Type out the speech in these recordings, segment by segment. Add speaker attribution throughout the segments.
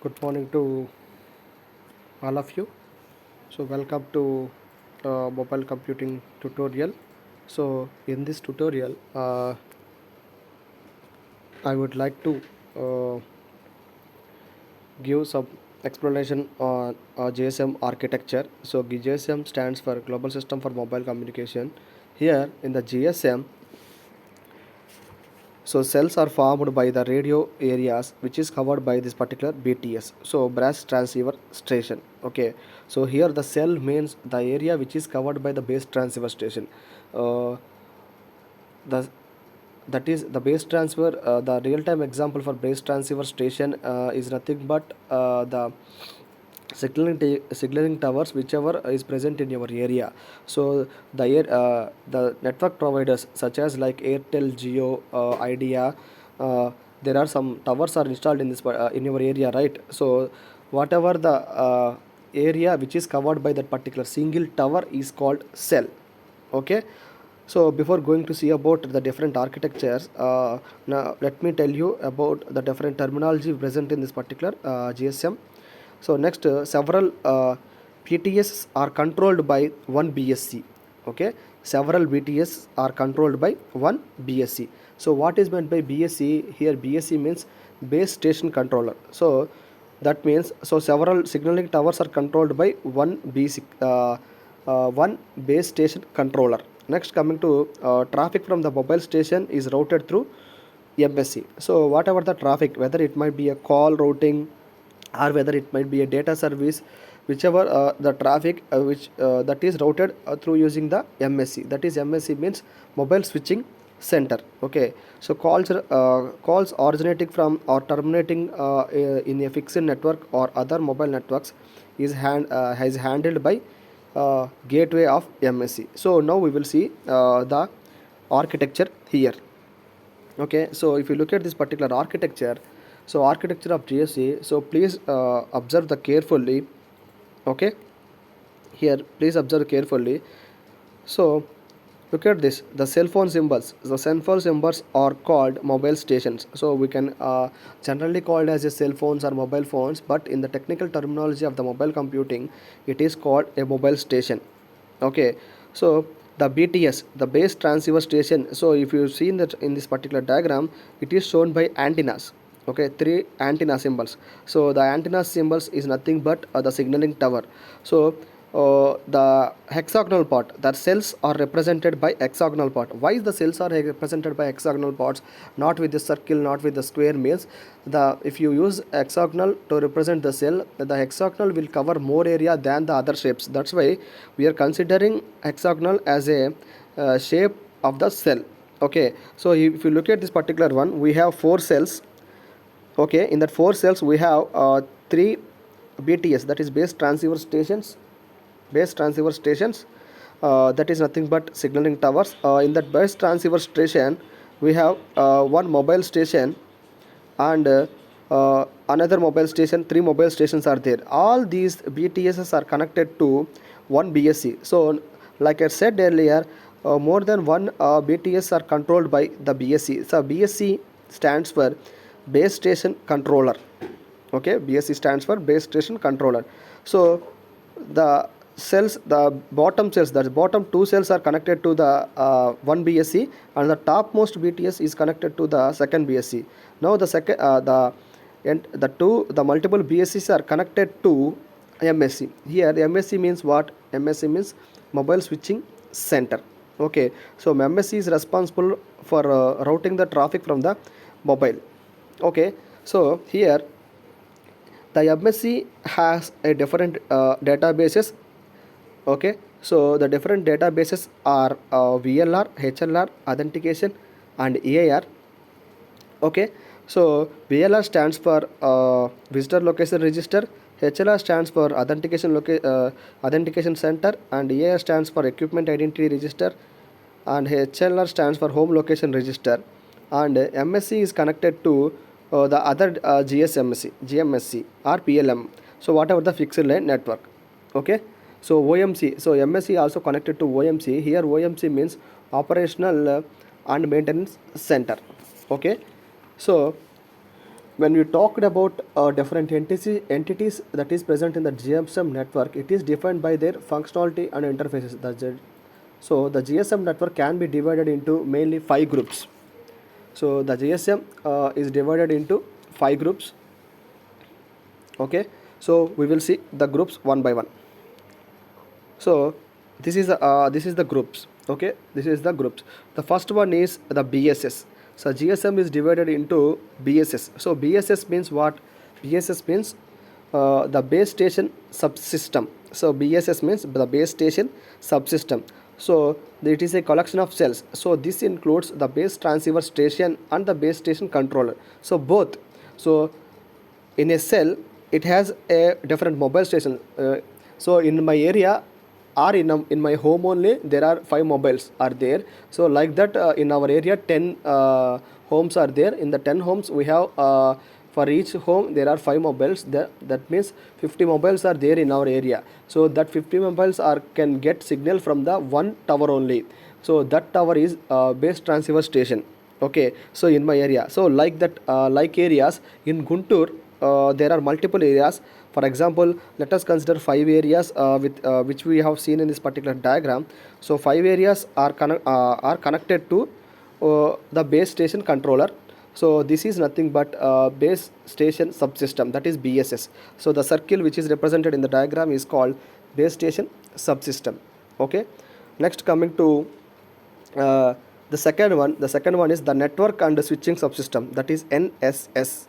Speaker 1: Good morning to all of you. So welcome to mobile computing tutorial. So in this tutorial, I would like to uh, give some explanation on GSM architecture. So GSM stands for Global System for Mobile Communication. Here in the GSM, so cells are formed by the radio areas which is covered by this particular BTS. So brass transceiver station. Okay. So here the cell means the area which is covered by the base transceiver station. Uh, the that is the base transfer. The real-time example for base transceiver station is nothing but the signaling towers whichever is present in your area. So the network providers such as like Airtel, Geo, Idea, there are some towers are installed in in your area, right? So whatever the area which is covered by that particular single tower is called cell. Okay. So before going to see about the different architectures, now let me tell you about the different terminology present in this particular GSM. So next, several PTS are controlled by one BSC. Okay, several BTS are controlled by one BSC. So what is meant by BSC here? BSC means base station controller. So that means so several signaling towers are controlled by one base station controller. Next, coming to traffic from the mobile station is routed through MSC. So whatever the traffic, whether it might be a call routing or whether it might be a data service, whichever the traffic which that is routed through using the MSC. That is MSC means mobile switching center. Okay. So calls originating from or terminating in a fixed network or other mobile networks is handled by gateway of MSC. So now we will see the architecture here. Okay, so if you look at this particular architecture, so architecture of GSC, so please observe the carefully. Okay, here please observe carefully. So look at this, the cell phone symbols. The cell phone symbols are called mobile stations. So we can generally called as a cell phones or mobile phones, but in the technical terminology of the mobile computing, it is called a mobile station. Okay. So the BTS, the base transceiver station. So if you see in that in this particular diagram, it is shown by antennas. Okay, three antenna symbols. So the antenna symbols is nothing but the signaling tower. So the hexagonal part, the cells are represented by hexagonal part. Why is the cells are represented by hexagonal parts, not with the circle, not with the square? Means the if you use hexagonal to represent the cell, the hexagonal will cover more area than the other shapes. That's why we are considering hexagonal as a shape of the cell. Okay, so if you look at this particular one, we have four cells. Okay, in that four cells we have three BTS, that is base transceiver stations. That is nothing but signaling towers. In that base transceiver station we have one mobile station and another mobile station. Three mobile stations are there. All these BTSs are connected to one BSC. So like I said earlier, more than one BTS are controlled by the BSC. So BSC stands for base station controller. Okay, BSC stands for base station controller. So the cells, the bottom cells, the bottom two cells are connected to the one BSC, and the topmost BTS is connected to the second BSC. Now the second the multiple BSCs are connected to MSC. Here MSC means what? MSC means mobile switching center. Okay, so MSC is responsible for routing the traffic from the mobile. Okay, so here the MSC has a different databases. Okay, so the different databases are VLR, HLR, authentication, and EAR. Okay, so VLR stands for visitor location register, HLR stands for authentication center, and EAR stands for equipment identity register, and HLR stands for home location register. And MSC is connected to the other GMSC or PLM. So whatever the fixed line network. Okay, so OMC, so MSC also connected to OMC. Here OMC means operational and maintenance center. Okay, so when we talked about different entities that is present in the GSM network, it is defined by their functionality and interfaces. So the GSM network can be divided into mainly 5 groups. So the GSM is divided into 5 groups. Okay, so we will see the groups one by one. So this is the groups. Okay, this is the groups. The first one is the BSS. So GSM is divided into BSS. So BSS means what? BSS means the base station subsystem. So BSS means the base station subsystem. So it is a collection of cells. So this includes the base transceiver station and the base station controller. So both. So in a cell it has a different mobile station. So in my area or in my home only there are 5 mobiles are there. So like that in our area 10 homes are there. In the 10 homes we have for each home there are 5 mobiles. That means 50 mobiles are there in our area. So that 50 mobiles are can get signal from the one tower only. So that tower is base transceiver station. Okay, so in my area, so like that like areas in Guntur there are multiple areas. For example, let us consider 5 areas with which we have seen in this particular diagram. So 5 areas are connected to the base station controller. So this is nothing but base station subsystem, that is BSS. So the circle which is represented in the diagram is called base station subsystem. Okay, next coming to the second one is the network and switching subsystem, that is NSS,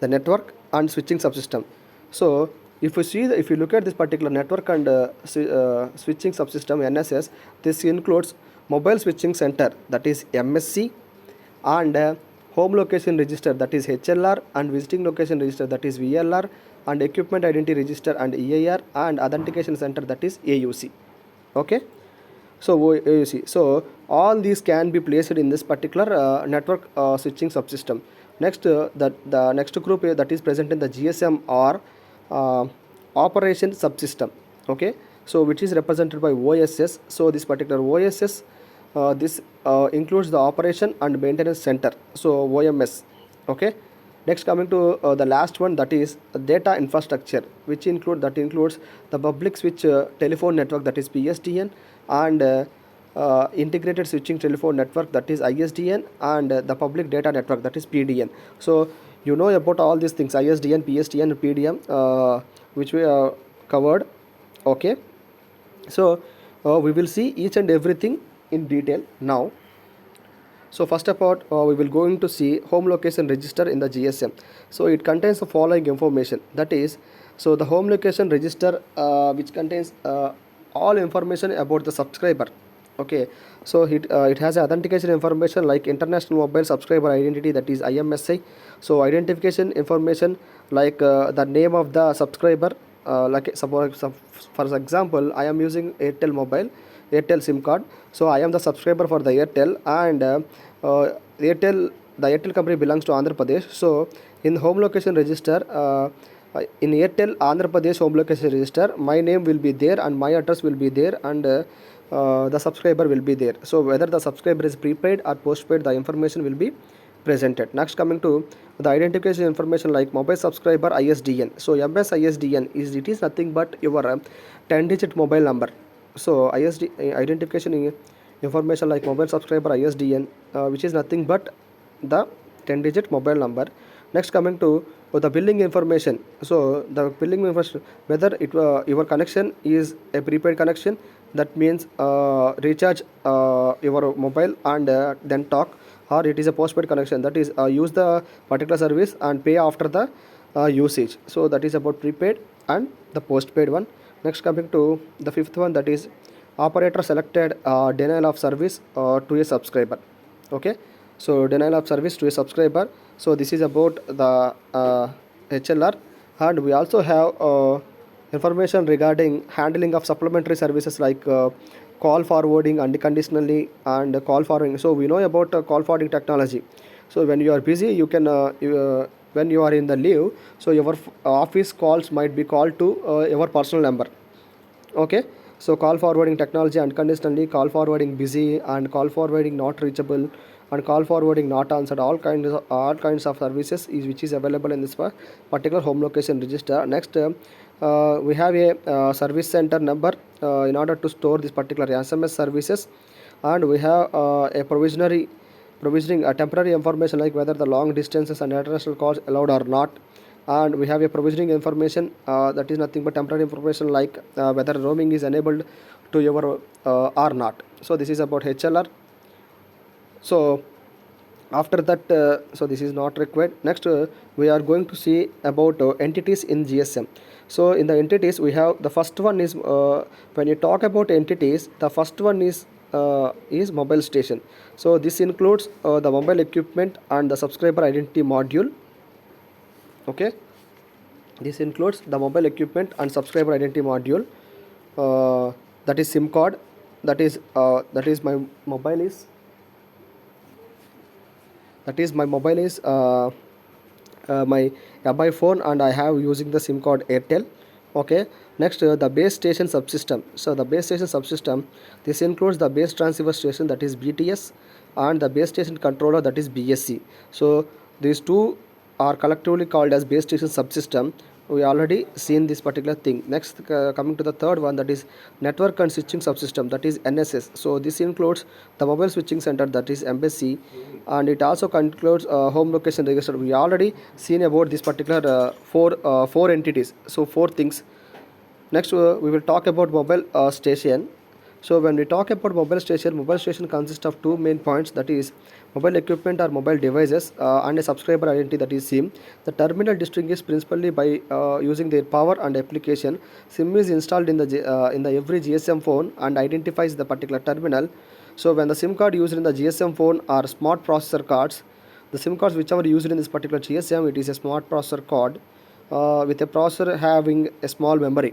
Speaker 1: the network and switching subsystem. So if you look at this particular network and switching subsystem NSS, this includes mobile switching center, that is MSC, and home location register, that is HLR, and visiting location register, that is VLR, and equipment identity register and EIR, and authentication center, that is AUC. Okay, so AUC. So all these can be placed in this particular network switching subsystem. Next, the next group that is present in the GSM or operation subsystem. Okay, so which is represented by OSS. So this particular OSS this includes the operation and maintenance center, so OMS. Okay, next coming to the last one, that is data infrastructure, which includes the public switch telephone network, that is PSTN, and integrated switching telephone network, that is ISDN, and the public data network, that is PDN. So you know about all these things, ISDN, PSTN, PDM, which we covered. Okay, so we will see each and everything in detail now. So first of all, we will going to see home location register in the GSM. So it contains the following information, that is, so the home location register which contains all information about the subscriber. Okay, so it has authentication information like international mobile subscriber identity, that is IMSI. So identification information like the name of the subscriber, like suppose for example I am using Airtel SIM card. So I am the subscriber for the Airtel, and the Airtel company belongs to Andhra Pradesh. So in home location register, in Airtel Andhra Pradesh home location register, my name will be there and my address will be there, and the subscriber will be there. So whether the subscriber is prepaid or postpaid, the information will be presented. Next coming to the identification information like mobile subscriber ISDN. So MS ISDN is nothing but your 10-digit mobile number. So identification information like mobile subscriber ISDN, which is nothing but the 10-digit mobile number. Next coming to the billing information. So the billing information, whether your connection is a prepaid connection, that means recharge your mobile and then talk, or it is a postpaid connection, that is use the particular service and pay after the usage. So that is about prepaid and the postpaid one. Next coming to the fifth one, that is operator selected denial of service to a subscriber. Okay, so denial of service to a subscriber. So this is about the HLR, and we also have information regarding handling of supplementary services like call forwarding unconditionally and call forwarding. So we know about call forwarding technology. So when you are busy, you can when you are in the leave, so your office calls might be called to your personal number. Okay, so call forwarding technology unconditionally, call forwarding busy, and call forwarding not reachable, and call forwarding not answered. All kinds of services is which is available in this particular home location register. Next, we have a service center number in order to store this particular SMS services, and we have a provisioning temporary information like whether the long distances and international calls allowed or not. And we have a provisioning information that is nothing but temporary information like whether roaming is enabled to your or not. So this is about HLR. So after that, so this is not required. Next, we are going to see about entities in GSM. So in the entities, we have the first one is when you talk about entities, the first one is mobile station. So this includes the mobile equipment and the subscriber identity module. Okay, this includes the mobile equipment and subscriber identity module. That is SIM card. That is my mobile is my mobile is my phone, and I have using the SIM card Airtel. Okay. Next, the base station subsystem. So the base station subsystem, this includes the base transceiver station, that is BTS, and the base station controller, that is BSC. So these two are collectively called as base station subsystem. We already seen this particular thing. Next, coming to the third one, that is network and switching subsystem, that is NSS. So this includes the mobile switching center, that is MSC, and it also concludes home location register. We already seen about this particular four entities, so four things. Next, we will talk about mobile station. So when we talk about mobile station consists of two main points, that is mobile equipment or mobile devices and a subscriber identity, that is SIM. The terminal distinguished principally by using their power and application. SIM is installed in the every GSM phone and identifies the particular terminal. So when the SIM card used in the GSM phone are smart processor cards, the SIM cards whichever used in this particular GSM, it is a smart processor card with a processor having a small memory.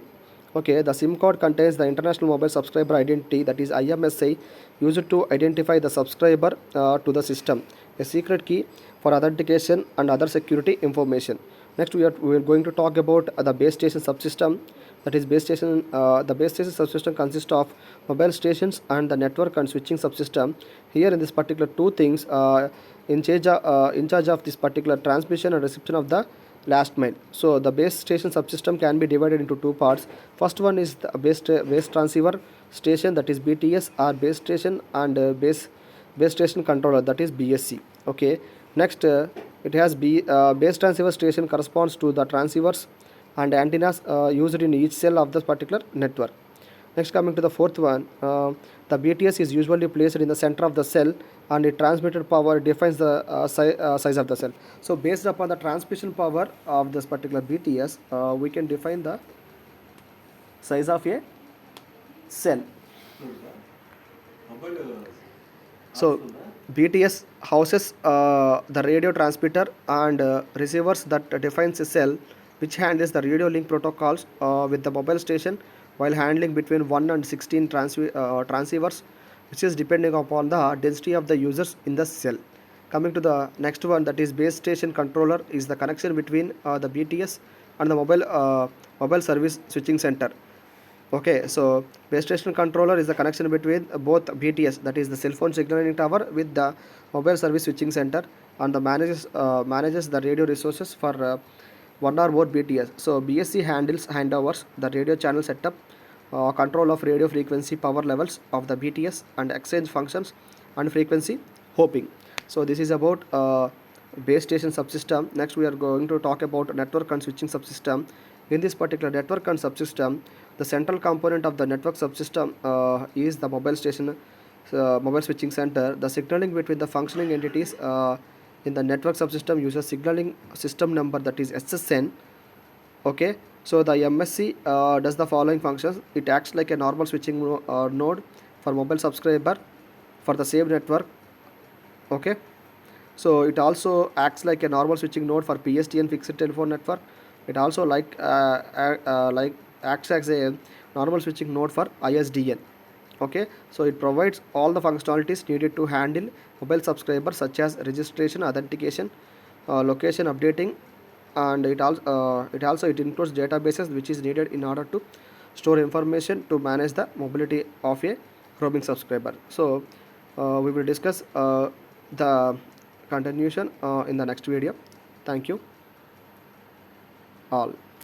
Speaker 1: Okay, the SIM card contains the International Mobile Subscriber Identity, that is IMSI, used to identify the subscriber to the system, a secret key for authentication and other security information. Next, we are going to talk about the base station subsystem. That is base station. The base station subsystem consists of mobile stations and the network and switching subsystem. Here, in this particular two things, in charge of this particular transmission and reception of the last mile. So the base station subsystem can be divided into two parts. First one is the base transceiver station, that is BTS, or base station and base station controller, that is BSC. Okay. Next, it has base transceiver station corresponds to the transceivers and antennas used in each cell of the particular network. Next, coming to the fourth one, the BTS is usually placed in the center of the cell, and it transmitted power defines the size of the cell. So based upon the transmission power of this particular BTS, we can define the size of a cell. So BTS houses the radio transmitter and receivers that defines a cell, which handles the radio link protocols with the mobile station while handling between 1 and 16 transceivers, which is depending upon the density of the users in the cell. Coming to the next one, that is base station controller, is the connection between the BTS and the mobile service switching center. Okay, so base station controller is the connection between both BTS, that is the cell phone signaling tower, with the mobile service switching center, and the manages the radio resources for one or more BTS. So BSC handles handovers, the radio channel setup, control of radio frequency power levels of the BTS, and exchange functions and frequency hopping. So this is about base station subsystem. Next, we are going to talk about network and switching subsystem. In this particular network and subsystem, the central component of the network subsystem is the mobile station, mobile switching center. The signaling between the functioning entities in the network subsystem uses signaling system number, that is SSN. Okay, so the MSC does the following functions. It acts like a normal switching node for mobile subscriber for the same network. Okay, so it also acts like a normal switching node for PSTN fixed telephone network. It also like acts as a normal switching node for ISDN. Okay, so it provides all the functionalities needed to handle mobile subscribers, such as registration, authentication, location updating, and it includes databases which is needed in order to store information to manage the mobility of a roaming subscriber. So we will discuss the continuation in the next video. Thank you all.